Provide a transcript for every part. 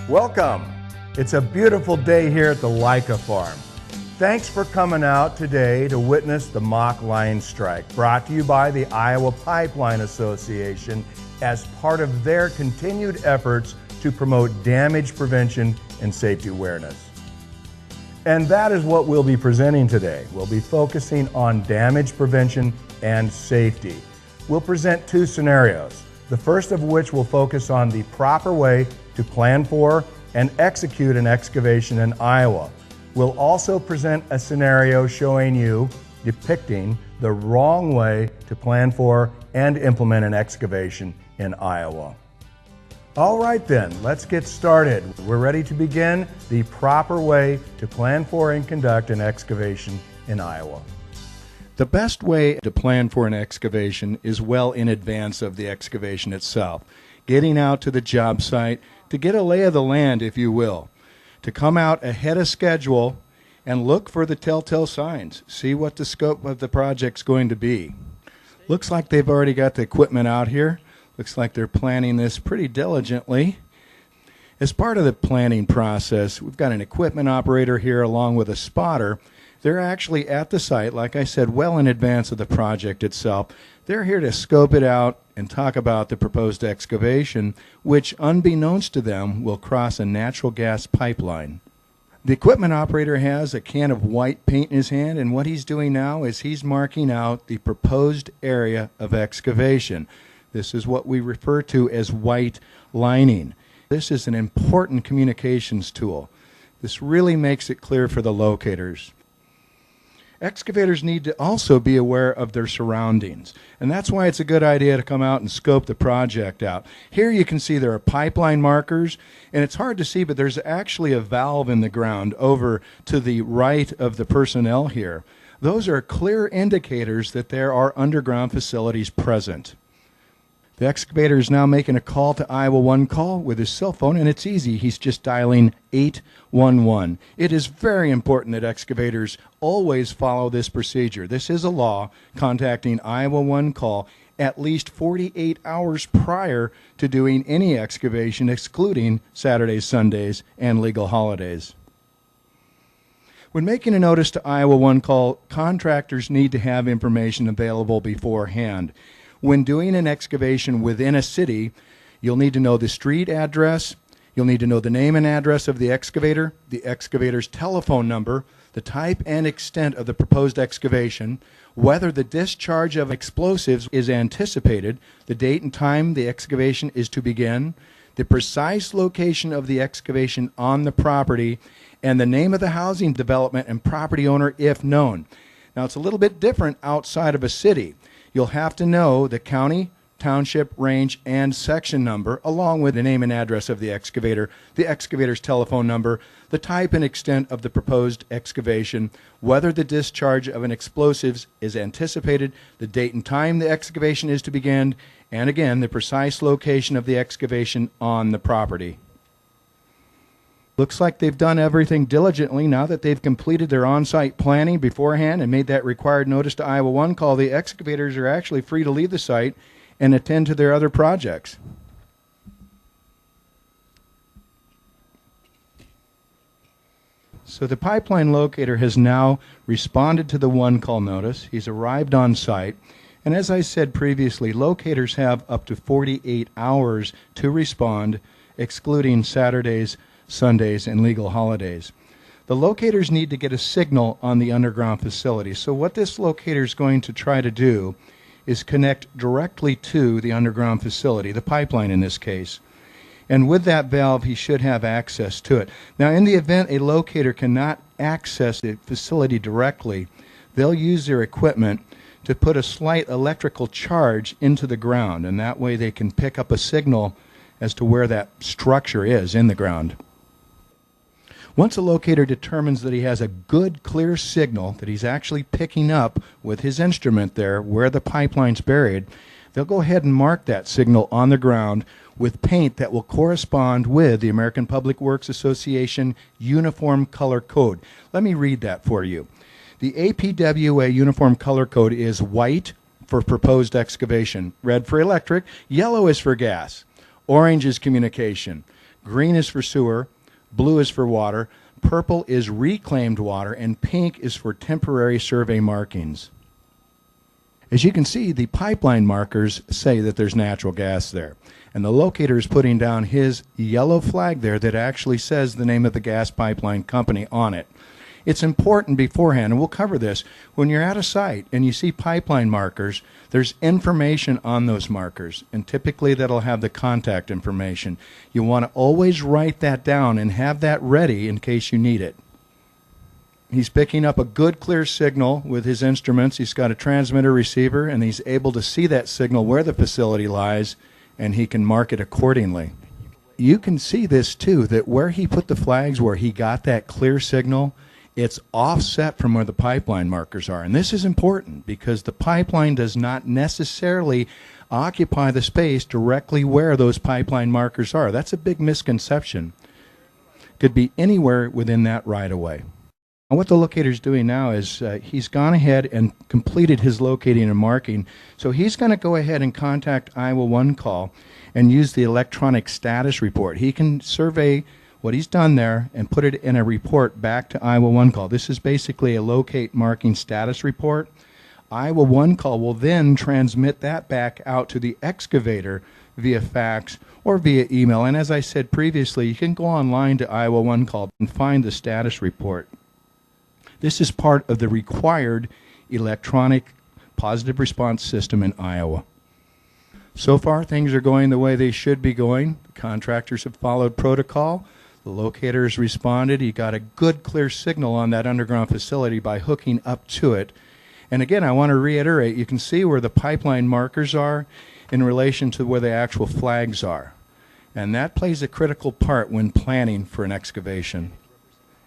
Welcome. It's a beautiful day here at the Leica Farm. Thanks for coming out today to witness the mock line strike, brought to you by the Iowa Pipeline Association as part of their continued efforts to promote damage prevention and safety awareness. And that is what we'll be presenting today. We'll be focusing on damage prevention and safety. We'll present two scenarios, the first of which will focus on the proper way to plan for and execute an excavation in Iowa. We'll also present a scenario showing you, depicting the wrong way to plan for and implement an excavation in Iowa. All right then, let's get started. We're ready to begin the proper way to plan for and conduct an excavation in Iowa. The best way to plan for an excavation is well in advance of the excavation itself. Getting out to the job site to get a lay of the land, if you will. To come out ahead of schedule and look for the telltale signs. See what the scope of the project's going to be. Looks like they've already got the equipment out here. Looks like they're planning this pretty diligently. As part of the planning process, we've got an equipment operator here along with a spotter. They're actually at the site, like I said, well in advance of the project itself. They're here to scope it out and talk about the proposed excavation, which, unbeknownst to them, will cross a natural gas pipeline. The equipment operator has a can of white paint in his hand, and what he's doing now is he's marking out the proposed area of excavation. This is what we refer to as white lining. This is an important communications tool. This really makes it clear for the locators. Excavators need to also be aware of their surroundings, and that's why it's a good idea to come out and scope the project out. Here you can see there are pipeline markers, and it's hard to see, but there's actually a valve in the ground over to the right of the personnel here. Those are clear indicators that there are underground facilities present. The excavator is now making a call to Iowa One Call with his cell phone, and it's easy. He's just dialing 811. It is very important that excavators always follow this procedure. This is a law, contacting Iowa One Call at least 48 hours prior to doing any excavation, excluding Saturdays, Sundays, and legal holidays. When making a notice to Iowa One Call, contractors need to have information available beforehand. When doing an excavation within a city, you'll need to know the street address, you'll need to know the name and address of the excavator's telephone number, the type and extent of the proposed excavation, whether the discharge of explosives is anticipated, the date and time the excavation is to begin, the precise location of the excavation on the property, and the name of the housing development and property owner if known. Now, it's a little bit different outside of a city. You'll have to know the county, township, range, and section number, along with the name and address of the excavator's telephone number, the type and extent of the proposed excavation, whether the discharge of an explosives is anticipated, the date and time the excavation is to begin, and again, the precise location of the excavation on the property. Looks like they've done everything diligently. Now that they've completed their on-site planning beforehand and made that required notice to Iowa One Call, the excavators are actually free to leave the site and attend to their other projects. So the pipeline locator has now responded to the One Call notice. He's arrived on site. And as I said previously, locators have up to 48 hours to respond, excluding Saturdays, Sundays, and legal holidays. The locators need to get a signal on the underground facility. So what this locator is going to try to do is connect directly to the underground facility, the pipeline in this case. And with that valve, he should have access to it. Now, in the event a locator cannot access the facility directly, they'll use their equipment to put a slight electrical charge into the ground, and that way they can pick up a signal as to where that structure is in the ground. Once a locator determines that he has a good, clear signal that he's actually picking up with his instrument there where the pipeline's buried, they'll go ahead and mark that signal on the ground with paint that will correspond with the American Public Works Association Uniform Color Code. Let me read that for you. The APWA Uniform Color Code is white for proposed excavation, red for electric, yellow is for gas, orange is communication, Green is for sewer, blue is for water, purple is reclaimed water, and pink is for temporary survey markings. As you can see, the pipeline markers say that there's natural gas there. And the locator is putting down his yellow flag there that actually says the name of the gas pipeline company on it. It's important beforehand, and we'll cover this, when you're at a site and you see pipeline markers, there's information on those markers, and typically that'll have the contact information. You want to always write that down and have that ready in case you need it. He's picking up a good clear signal with his instruments. He's got a transmitter receiver, and he's able to see that signal where the facility lies, and he can mark it accordingly. You can see this too, that where he put the flags, where he got that clear signal, it's offset from where the pipeline markers are. And this is important because the pipeline does not necessarily occupy the space directly where those pipeline markers are. That's a big misconception. Could be anywhere within that right-of-way. And what the locator's doing now is he's gone ahead and completed his locating and marking. So he's going to go ahead and contact Iowa One Call and use the electronic status report. He can survey what he's done there and put it in a report back to Iowa One Call. This is basically a locate marking status report. Iowa One Call will then transmit that back out to the excavator via fax or via email. And as I said previously, you can go online to Iowa One Call and find the status report. This is part of the required electronic positive response system in Iowa. So far, things are going the way they should be going. The contractors have followed protocol. The locator has responded. He got a good, clear signal on that underground facility by hooking up to it. And again, I want to reiterate, you can see where the pipeline markers are in relation to where the actual flags are. And that plays a critical part when planning for an excavation.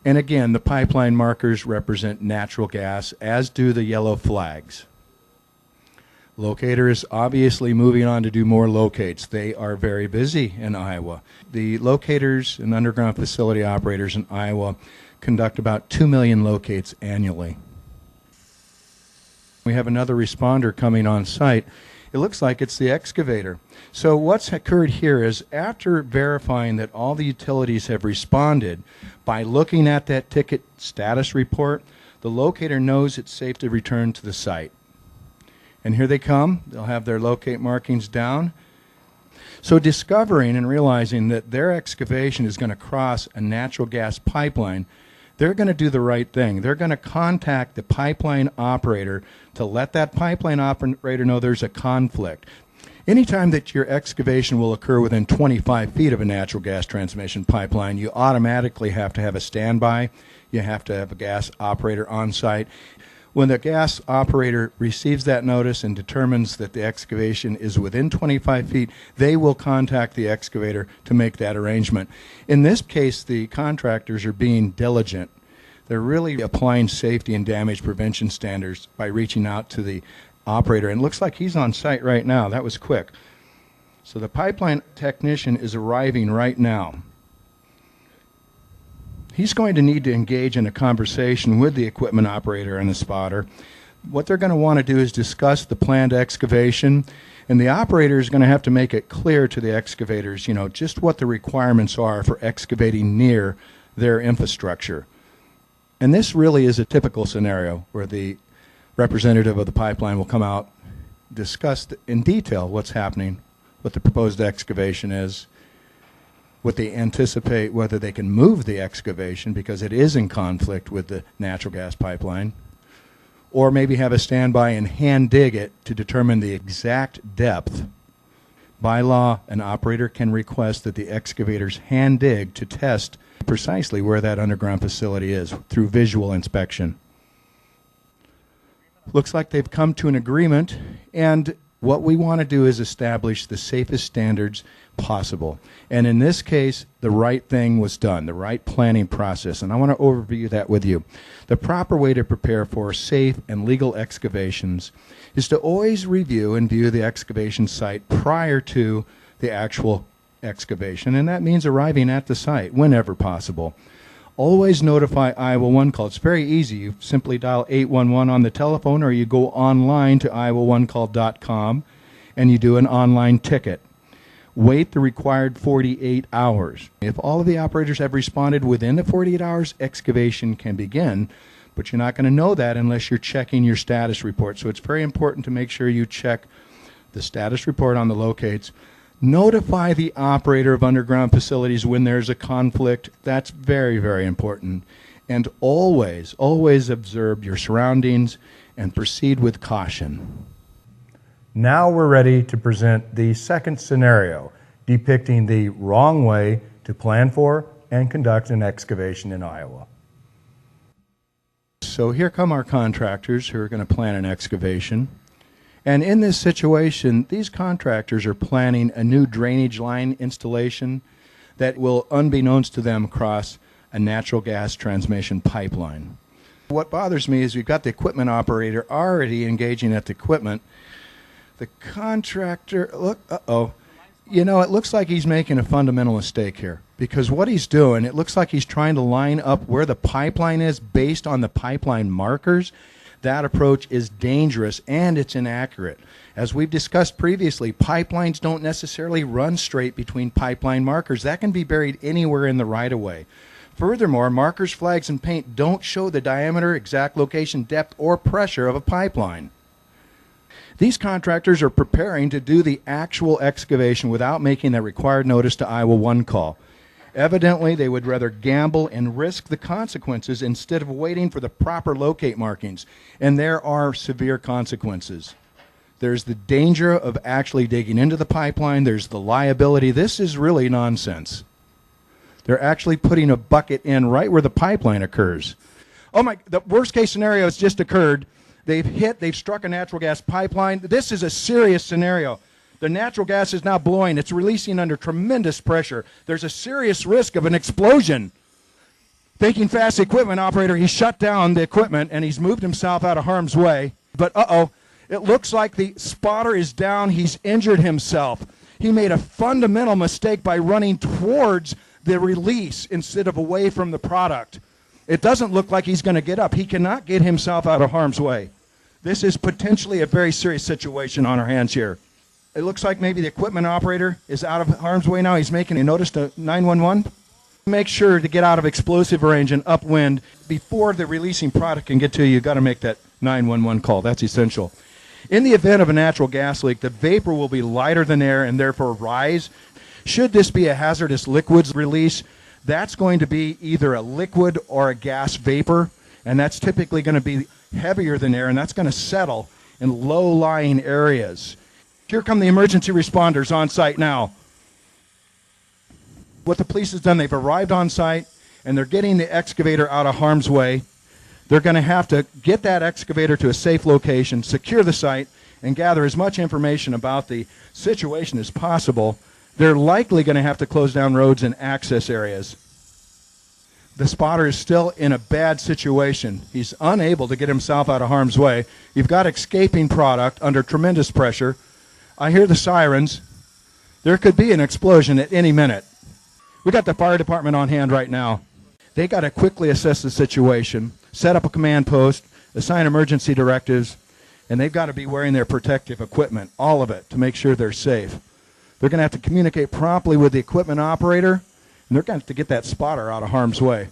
And again, the pipeline markers represent natural gas, as do the yellow flags. Locator is obviously moving on to do more locates. They are very busy in Iowa. The locators and underground facility operators in Iowa conduct about 2 million locates annually. We have another responder coming on site. It looks like it's the excavator. So what's occurred here is after verifying that all the utilities have responded, by looking at that ticket status report, the locator knows it's safe to return to the site. And here they come. They'll have their locate markings down. So discovering and realizing that their excavation is going to cross a natural gas pipeline, they're going to do the right thing. They're going to contact the pipeline operator to let that pipeline operator know there's a conflict. Anytime that your excavation will occur within 25 feet of a natural gas transmission pipeline, you automatically have to have a standby. You have to have a gas operator on site. When the gas operator receives that notice and determines that the excavation is within 25 feet, they will contact the excavator to make that arrangement. In this case, the contractors are being diligent. They're really applying safety and damage prevention standards by reaching out to the operator. And it looks like he's on site right now. That was quick. So the pipeline technician is arriving right now. He's going to need to engage in a conversation with the equipment operator and the spotter. What they're going to want to do is discuss the planned excavation, and the operator is going to have to make it clear to the excavators, just what the requirements are for excavating near their infrastructure. And this really is a typical scenario where the representative of the pipeline will come out, discuss in detail what's happening, what the proposed excavation is, what they anticipate, whether they can move the excavation because it is in conflict with the natural gas pipeline, or maybe have a standby and hand dig it to determine the exact depth. By law, an operator can request that the excavators hand dig to test precisely where that underground facility is through visual inspection. Looks like they've come to an agreement, and what we want to do is establish the safest standards possible. And in this case, the right thing was done, the right planning process. And I want to overview that with you. The proper way to prepare for safe and legal excavations is to always review and view the excavation site prior to the actual excavation. And that means arriving at the site whenever possible. Always notify Iowa One Call. It's very easy. You simply dial 811 on the telephone, or you go online to iowaonecall.com and you do an online ticket. wait the required 48 hours. If all of the operators have responded within the 48 hours, excavation can begin, but you're not going to know that unless you're checking your status report. So it's very important to make sure you check the status report on the locates. Notify the operator of underground facilities when there's a conflict. That's very, very important. And always, always observe your surroundings and proceed with caution. Now we're ready to present the second scenario, depicting the wrong way to plan for and conduct an excavation in Iowa. So here come our contractors who are going to plan an excavation. And in this situation, these contractors are planning a new drainage line installation that will, unbeknownst to them, cross a natural gas transmission pipeline. What bothers me is we've got the equipment operator already engaging at the equipment. The contractor, you know, it looks like he's making a fundamental mistake here, because what he's doing, it looks like he's trying to line up where the pipeline is based on the pipeline markers. That approach is dangerous and it's inaccurate. As we've discussed previously, pipelines don't necessarily run straight between pipeline markers. That can be buried anywhere in the right-of-way. Furthermore, markers, flags, and paint don't show the diameter, exact location, depth, or pressure of a pipeline. These contractors are preparing to do the actual excavation without making that required notice to Iowa 1 call. Evidently, they would rather gamble and risk the consequences instead of waiting for the proper locate markings. And there are severe consequences. There's the danger of actually digging into the pipeline. There's the liability. This is really nonsense. They're actually putting a bucket in right where the pipeline occurs. Oh my, the worst case scenario has just occurred. They've struck a natural gas pipeline. This is a serious scenario. The natural gas is now blowing. It's releasing under tremendous pressure. There's a serious risk of an explosion. Thinking fast, the equipment operator, he shut down the equipment and he's moved himself out of harm's way. But it looks like the spotter is down. He's injured himself. He made a fundamental mistake by running towards the release instead of away from the product. It doesn't look like he's going to get up. He cannot get himself out of harm's way. This is potentially a very serious situation on our hands here. It looks like maybe the equipment operator is out of harm's way now. He's making a notice to 911. Make sure to get out of explosive range and upwind before the releasing product can get to you. You've got to make that 911 call. That's essential. In the event of a natural gas leak, the vapor will be lighter than air and therefore rise. Should this be a hazardous liquids release, that's going to be either a liquid or a gas vapor, and that's typically going to be heavier than air, and that's going to settle in low-lying areas. Here come the emergency responders on site now. What the police has done, they've arrived on site, and they're getting the excavator out of harm's way. They're going to have to get that excavator to a safe location, secure the site, and gather as much information about the situation as possible. They're likely going to have to close down roads and access areas. The spotter is still in a bad situation. He's unable to get himself out of harm's way. You've got escaping product under tremendous pressure. I hear the sirens. There could be an explosion at any minute. We got the fire department on hand right now. They got to quickly assess the situation, set up a command post, assign emergency directives, and they've got to be wearing their protective equipment, all of it, to make sure they're safe. They're going to have to communicate promptly with the equipment operator, and they're going to have to get that spotter out of harm's way.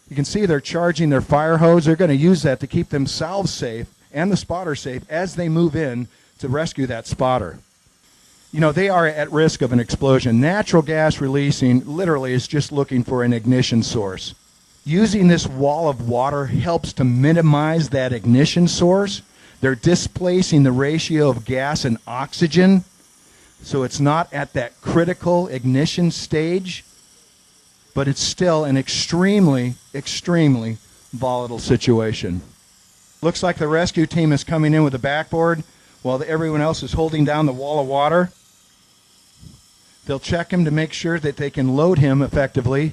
You can see they're charging their fire hose. They're going to use that to keep themselves safe and the spotter safe as they move in to rescue that spotter. You know, they are at risk of an explosion. Natural gas releasing literally is just looking for an ignition source. Using this wall of water helps to minimize that ignition source. They're displacing the ratio of gas and oxygen, so it's not at that critical ignition stage, but it's still an extremely, extremely volatile situation. Looks like the rescue team is coming in with a backboard while everyone else is holding down the wall of water. They'll check him to make sure that they can load him effectively.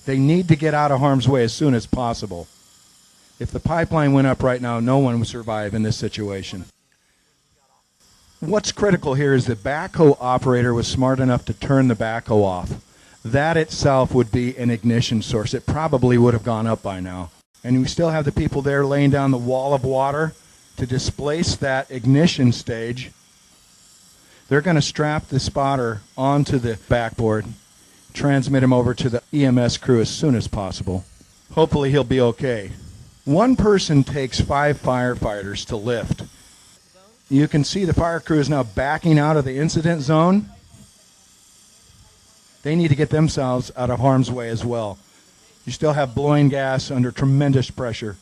They need to get out of harm's way as soon as possible. If the pipeline went up right now, no one would survive in this situation. What's critical here is the backhoe operator was smart enough to turn the backhoe off. That itself would be an ignition source. It probably would have gone up by now. And we still have the people there laying down the wall of water to displace that ignition stage. They're going to strap the spotter onto the backboard, transmit him over to the EMS crew as soon as possible. Hopefully he'll be okay. One person takes 5 firefighters to lift. You can see the fire crew is now backing out of the incident zone. They need to get themselves out of harm's way as well. You still have blowing gas under tremendous pressure.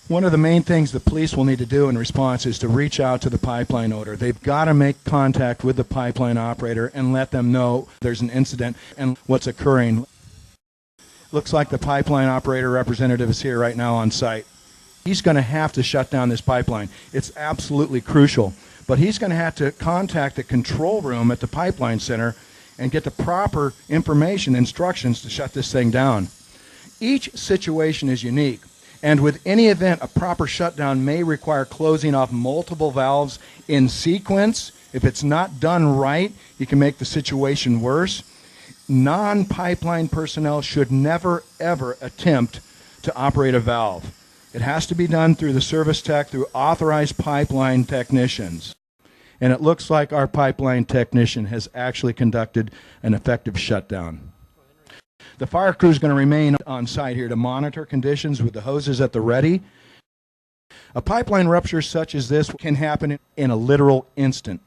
One of the main things the police will need to do in response is to reach out to the pipeline owner. They've got to make contact with the pipeline operator and let them know there's an incident and what's occurring. Looks like the pipeline operator representative is here right now on site. He's going to have to shut down this pipeline. It's absolutely crucial. But he's going to have to contact the control room at the pipeline center and get the proper information, instructions to shut this thing down. Each situation is unique, and with any event, a proper shutdown may require closing off multiple valves in sequence. If it's not done right, you can make the situation worse. Non-pipeline personnel should never, ever attempt to operate a valve. It has to be done through the service tech, through authorized pipeline technicians. And it looks like our pipeline technician has actually conducted an effective shutdown. The fire crew is going to remain on site here to monitor conditions with the hoses at the ready. A pipeline rupture such as this can happen in a literal instant.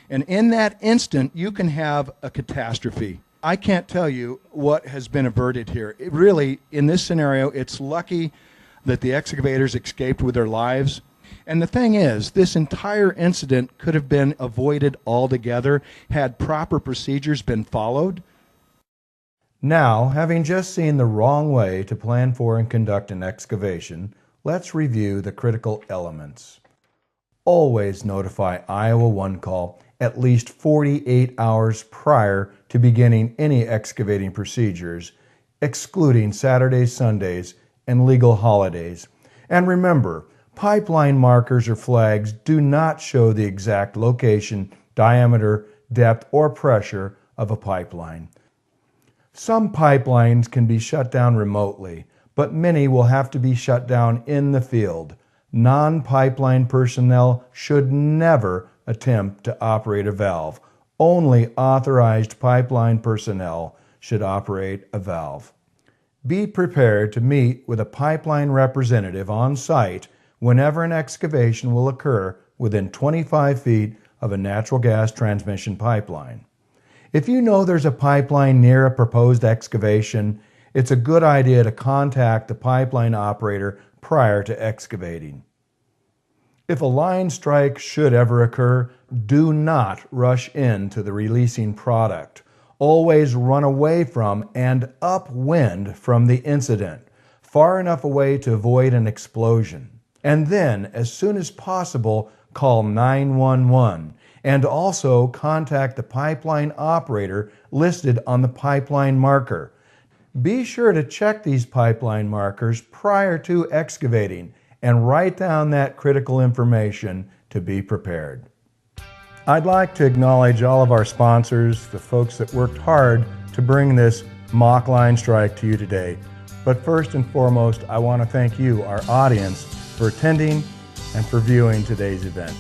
And in that instant, you can have a catastrophe. I can't tell you what has been averted here. It really, in this scenario, it's lucky that the excavators escaped with their lives. And the thing is, this entire incident could have been avoided altogether had proper procedures been followed. Now, having just seen the wrong way to plan for and conduct an excavation, let's review the critical elements. Always notify Iowa One Call at least 48 hours prior to beginning any excavating procedures, excluding Saturdays, Sundays, and legal holidays. And remember, pipeline markers or flags do not show the exact location, diameter, depth, or pressure of a pipeline. Some pipelines can be shut down remotely, but many will have to be shut down in the field. Non-pipeline personnel should never attempt to operate a valve. Only authorized pipeline personnel should operate a valve. Be prepared to meet with a pipeline representative on site whenever an excavation will occur within 25 feet of a natural gas transmission pipeline. If you know there's a pipeline near a proposed excavation, it's a good idea to contact the pipeline operator prior to excavating. If a line strike should ever occur, do not rush into the releasing product. Always run away from and upwind from the incident, far enough away to avoid an explosion. And then, as soon as possible, call 911 and also contact the pipeline operator listed on the pipeline marker. Be sure to check these pipeline markers prior to excavating and write down that critical information to be prepared. I'd like to acknowledge all of our sponsors, the folks that worked hard to bring this mock line strike to you today. But first and foremost, I want to thank you, our audience, for attending and for viewing today's event.